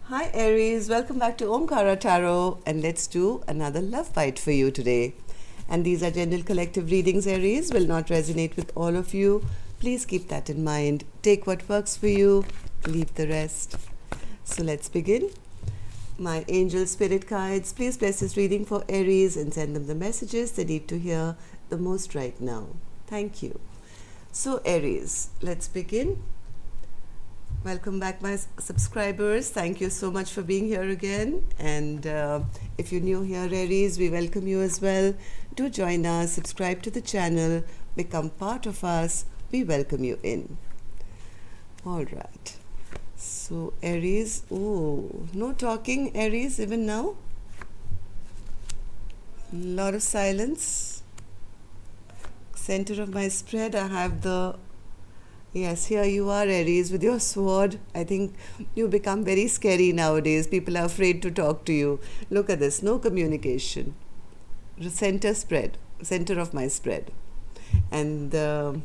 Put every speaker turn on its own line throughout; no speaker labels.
Hi Aries, welcome back to Omkara Tarot, and let's do another love bite for you today. And these are general collective readings, Aries, will not resonate with all of you. Please keep that in mind. Take what works for you, leave the rest. So let's begin. My angel spirit guides, please bless this reading for Aries and send them the messages they need to hear the most right now. Thank you. So Aries, let's begin. Welcome back, my subscribers. Thank you so much for being here again. And if you're new here, Aries, we welcome you as well. Do join us, subscribe to the channel, become part of us. We welcome you in. All right. So, Aries, no talking, Aries, even now. Lot of silence. Center of my spread, I have the Yes, here you are, Aries, with your sword. I think you become very scary nowadays. People are afraid to talk to you. Look at this, no communication. Center of my spread. And a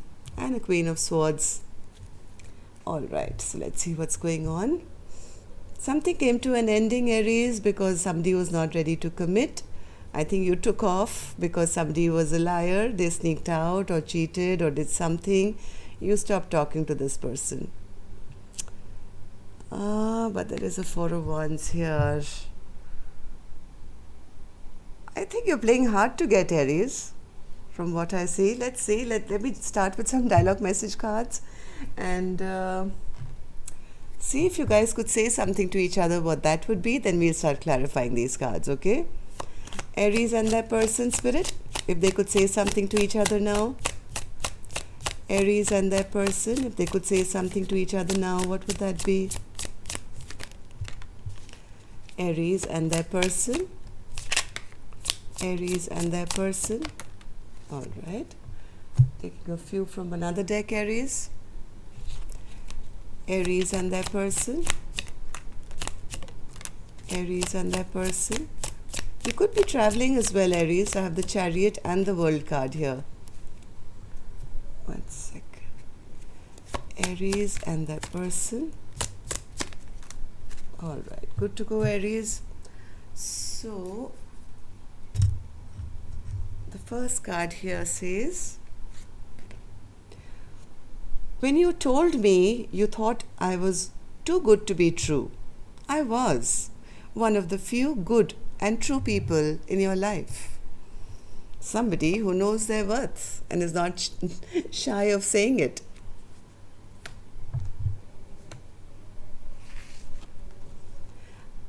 Queen of Swords. All right, so let's see what's going on. Something came to an ending, Aries, because somebody was not ready to commit. I think you took off because somebody was a liar. They sneaked out or cheated or did something. You stop talking to this person. But there is a Four of Wands here. I think you're playing hard to get, Aries, from what I see. Let's see. Let me start with some dialogue message cards and see if you guys could say something to each other, what that would be. Then we'll start clarifying these cards, okay? Aries and their person, spirit, if they could say something to each other now. Aries and their person, if they could say something to each other now, what would that be? Aries and their person. Aries and their person. All right. Taking a few from another deck, Aries. Aries and their person. Aries and their person. You could be traveling as well, Aries. I have the Chariot and the World card here. 1 sec. Aries and that person. All right, good to go, Aries. So the first card here says, when you told me you thought I was too good to be true, I was one of the few good and true people in your life. Somebody who knows their worth and is not shy of saying it.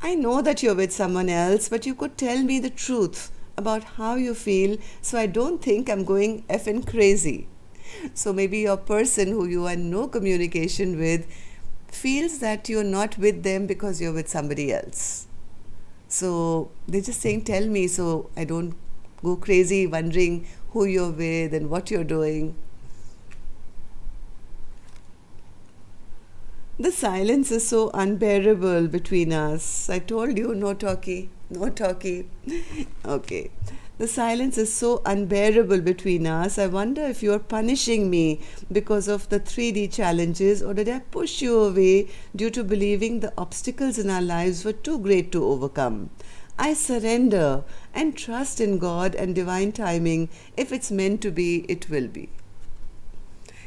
I know that you're with someone else, but you could tell me the truth about how you feel so I don't think I'm going effing crazy. So maybe your person who you are in no communication with feels that you're not with them because you're with somebody else. So they're just saying, tell me so I don't go crazy wondering who you're with and what you're doing. The silence is so unbearable between us. I told you, no talkie, no talkie. Okay. The silence is so unbearable between us. I wonder if you're punishing me because of the 3D challenges, or did I push you away due to believing the obstacles in our lives were too great to overcome? I surrender and trust in God and divine timing. If it's meant to be, it will be.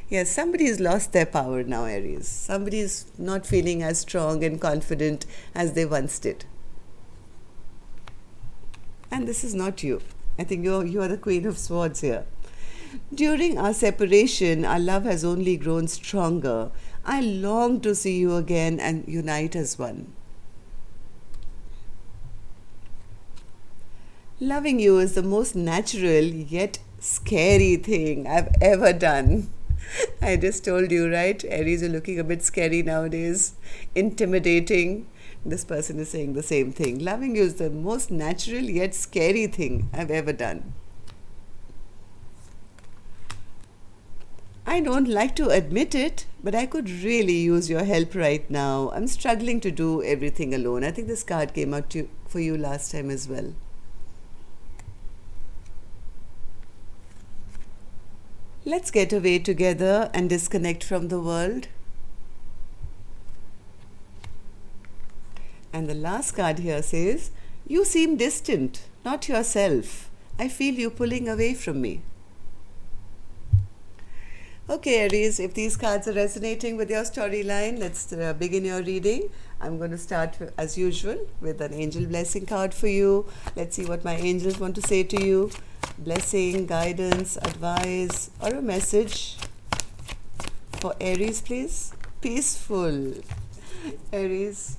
Yes, somebody has lost their power now, Aries. Somebody is not feeling as strong and confident as they once did. And this is not you. I think you are the Queen of Swords here. During our separation, our love has only grown stronger. I long to see you again and unite as one. Loving you is the most natural yet scary thing I've ever done. I just told you, right? Aries are looking a bit scary nowadays, intimidating. This person is saying the same thing. Loving you is the most natural yet scary thing I've ever done. I don't like to admit it, but I could really use your help right now. I'm struggling to do everything alone. I think this card came out for you last time as well. Let's get away together and disconnect from the world. And the last card here says, you seem distant, not yourself. I feel you pulling away from me. Okay, Aries, if these cards are resonating with your storyline, let's begin your reading. I'm going to start, as usual, with an angel blessing card for you. Let's see what my angels want to say to you. Blessing, guidance, advice, or a message for Aries, please. Peaceful. Aries,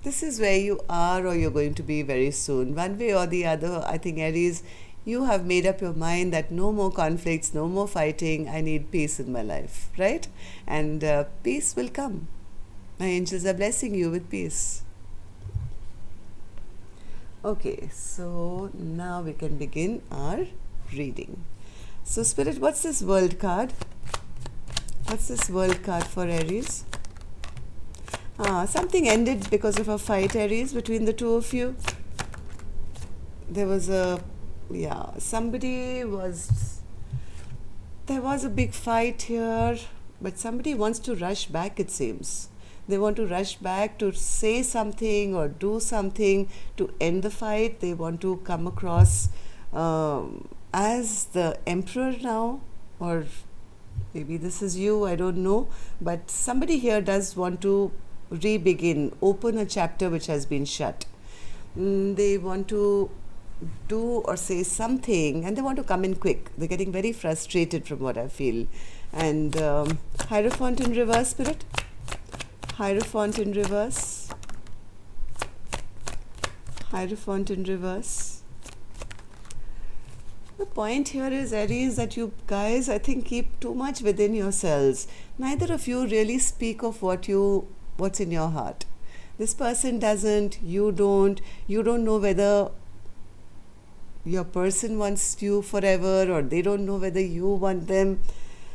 this is where you are or you're going to be very soon. One way or the other, I think, Aries, you have made up your mind that no more conflicts, no more fighting. I need peace in my life, right? And peace will come. My angels are blessing you with peace. Okay, so now we can begin our reading. So, Spirit, what's this world card? What's this world card for Aries? Something ended because of a fight, Aries, between the two of you. There was a there was a big fight here, but somebody wants to rush back, it seems. They want to rush back to say something or do something to end the fight. They want to come across as the emperor now, or maybe this is you, I don't know. But somebody here does want to re-begin, open a chapter which has been shut. They want to do or say something, and they want to come in quick. They're getting very frustrated from what I feel. And Hierophant in reverse, Spirit. Hierophant in reverse. Hierophant in reverse. The point here is, Aries, that you guys, I think, keep too much within yourselves. Neither of you really speak of what's in your heart. This person doesn't, you don't know whether your person wants you forever or they don't know whether you want them.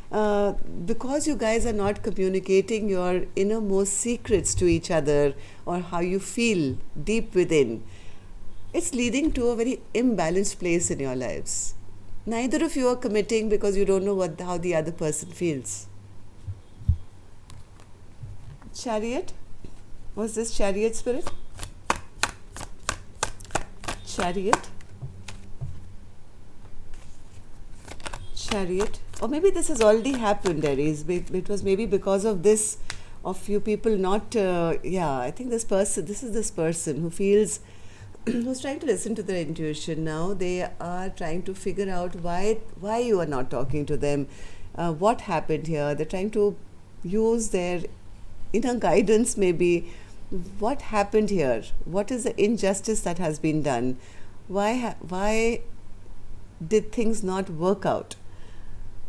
Because you guys are not communicating your innermost secrets to each other or how you feel deep within, it's leading to a very imbalanced place in your lives. Neither of you are committing because you don't know how the other person feels. Chariot? Was this Chariot, Spirit? Chariot? Chariot? Or maybe this has already happened, Aries. It was maybe because of this, of few people not, I think this is this person who feels, who's trying to listen to their intuition now. They are trying to figure out why you are not talking to them, what happened here. They're trying to use their inner guidance, maybe. What happened here? What is the injustice that has been done? Why did things not work out?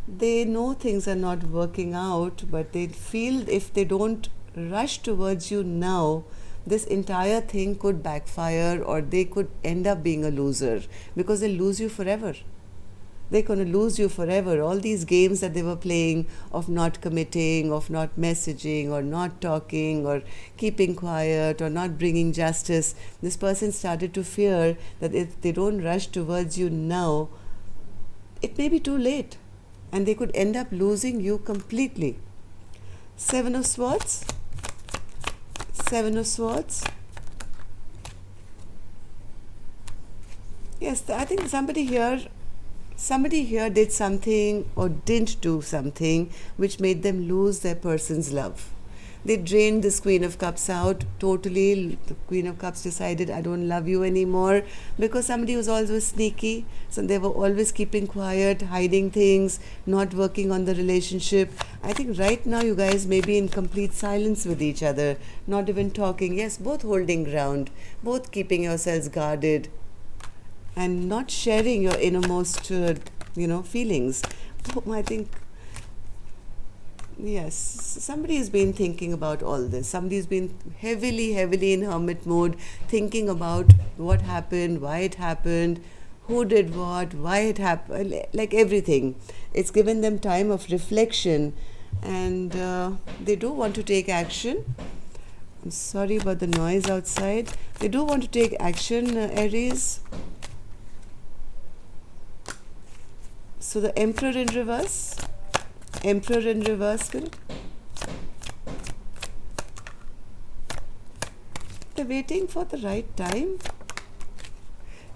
They know things are not working out, but they feel if they don't rush towards you now, this entire thing could backfire, or they could end up being a loser because they'll lose you forever. They're going to lose you forever. All these games that they were playing of not committing, of not messaging, or not talking, or keeping quiet, or not bringing justice, this person started to fear that if they don't rush towards you now, it may be too late. And they could end up losing you completely. Seven of Swords. Seven of Swords. Yes, I think somebody here did something or didn't do something which made them lose their person's love. They drained this Queen of Cups out totally. The Queen of Cups decided, I don't love you anymore, because somebody was always sneaky. So they were always keeping quiet, hiding things, not working on the relationship. I think right now you guys may be in complete silence with each other, not even talking. Yes, both holding ground, both keeping yourselves guarded and not sharing your innermost, feelings. I think, yes, somebody has been thinking about all this. Somebody's been heavily in hermit mode, thinking about what happened, why it happened, who did what, why it happened, like everything. It's given them time of reflection, and they do want to take action. I'm sorry about the noise outside. They do want to take action, Aries. So the Emperor in reverse. Emperor in reverse, Spirit. They're waiting for the right time.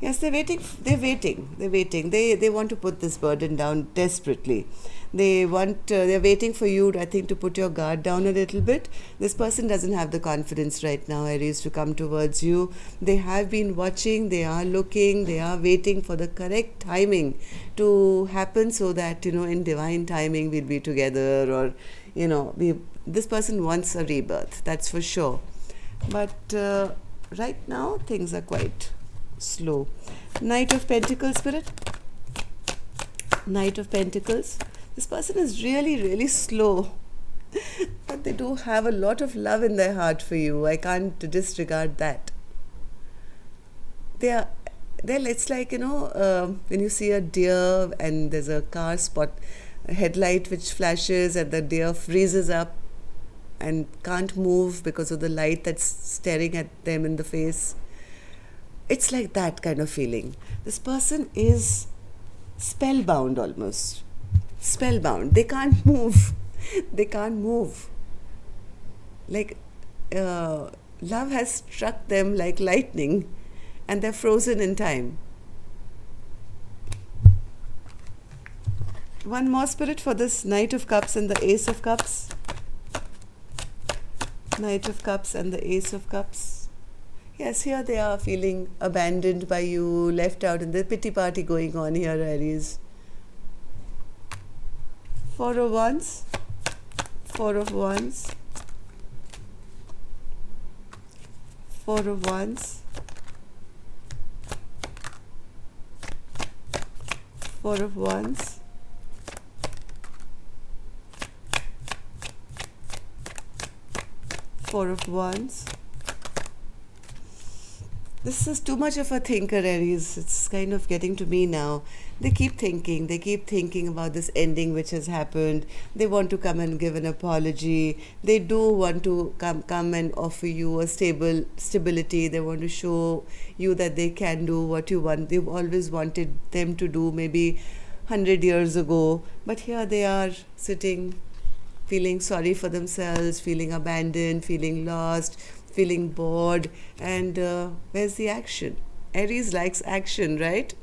Yes, they're waiting. They're waiting. They're waiting. They want to put this burden down desperately. They want. They're waiting for you, I think, to put your guard down a little bit. This person doesn't have the confidence right now, Aries, to come towards you. They have been watching. They are looking. They are waiting for the correct timing to happen, so that in divine timing we'll be together. Or, this person wants a rebirth. That's for sure. But right now things are quite slow. Knight of Pentacles, Spirit. Knight of Pentacles. This person is really, really slow. But they do have a lot of love in their heart for you. I can't disregard that. It's like, when you see a deer and there's a car a headlight which flashes and the deer freezes up and can't move because of the light that's staring at them in the face. It's like that kind of feeling. This person is spellbound almost. Spellbound. They can't move. They can't move. Like love has struck them like lightning and they're frozen in time. One more, Spirit, for this Knight of Cups and the Ace of Cups. Knight of Cups and the Ace of Cups. Yes, here they are feeling abandoned by you, left out, in the pity party going on here, Aries. Four of Wands. Four of Wands. Four of Wands. Four of Wands. Four of Wands. This is too much of a thinker, Aries. It's kind of getting to me now. They keep thinking about this ending which has happened. They want to come and give an apology. They do want to come and offer you a stability. They want to show you that they can do what you want. They've always wanted them to do, maybe 100 years ago. But here they are sitting, feeling sorry for themselves, feeling abandoned, feeling lost, feeling bored. And where's the action? Aries likes action, right?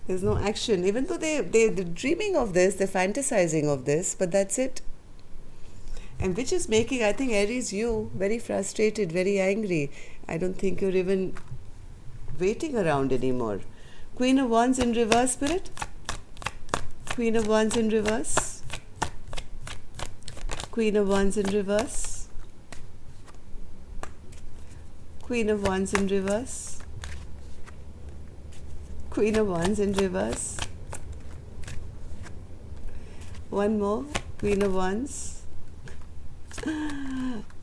There's no action. Even though they're dreaming of this, they're fantasizing of this, but that's it. And which is making, I think, Aries, you very frustrated, very angry. I don't think you're even waiting around anymore. Queen of Wands in reverse, Spirit. Queen of Wands in reverse. Queen of Wands in reverse. Queen of Wands in reverse. Queen of Wands in reverse. One more. Queen of Wands.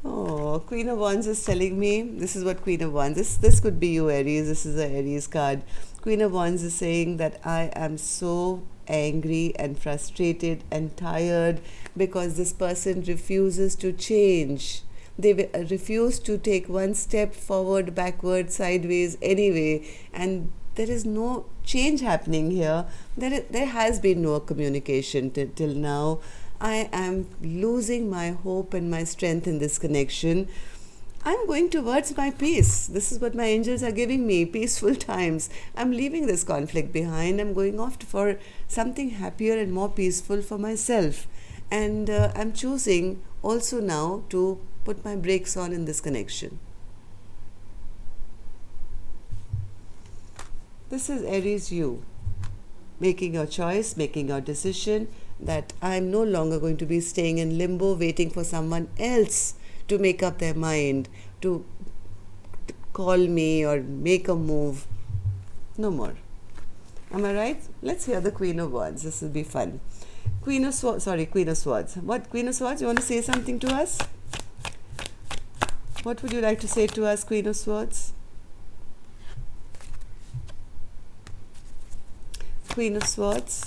Oh, Queen of Wands is telling me, this is what Queen of Wands, this could be you, Aries. This is the Aries card. Queen of Wands is saying that I am so angry and frustrated and tired because this person refuses to change. They refuse to take one step forward, backward, sideways, anyway, and there is no change happening here. There has been no communication till now. I am losing my hope and my strength in this connection. I'm going towards my peace. This is what my angels are giving me, peaceful times. I'm leaving this conflict behind. I'm going off for something happier and more peaceful for myself. And I'm choosing also now to put my brakes on in this connection. This is Aries, you making your choice, making your decision that I'm no longer going to be staying in limbo, waiting for someone else to make up their mind, to call me or make a move. No more. Am I right? Let's hear the Queen of Wands. This will be fun. Queen of Swords. What, Queen of Swords, you want to say something to us? What would you like to say to us, Queen of Swords? Queen of Swords.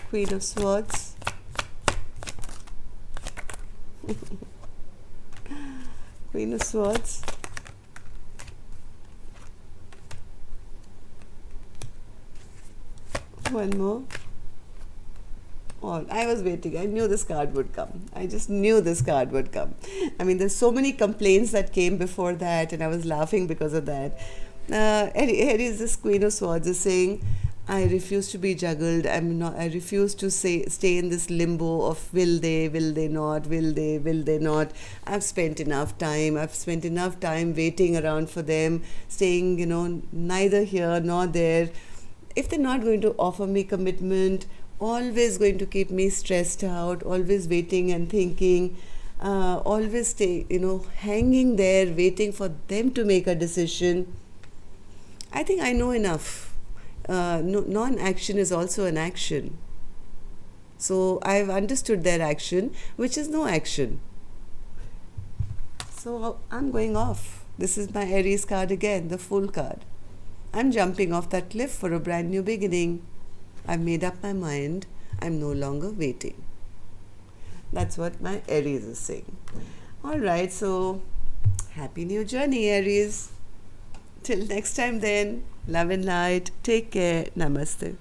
Queen of Swords. Queen of Swords. One more. Oh, I was waiting. I knew this card would come. I just knew this card would come. I mean, there's so many complaints that came before that, and I was laughing because of that. Aries, this Queen of Swords, is saying, I refuse to be juggled. I'm not. I refuse to stay in this limbo of will they not, will they not. I've spent enough time. I've spent enough time waiting around for them, staying, neither here nor there. If they're not going to offer me commitment, always going to keep me stressed out, always waiting and thinking, always stay, hanging there, waiting for them to make a decision. I think I know enough. Non-action is also an action. So I've understood their action, which is no action. So I'm going off. This is my Aries card again, the Fool card. I'm jumping off that cliff for a brand new beginning. I've made up my mind. I'm no longer waiting. That's what my Aries is saying. All right, so happy new journey, Aries. Till next time then, love and light. Take care. Namaste.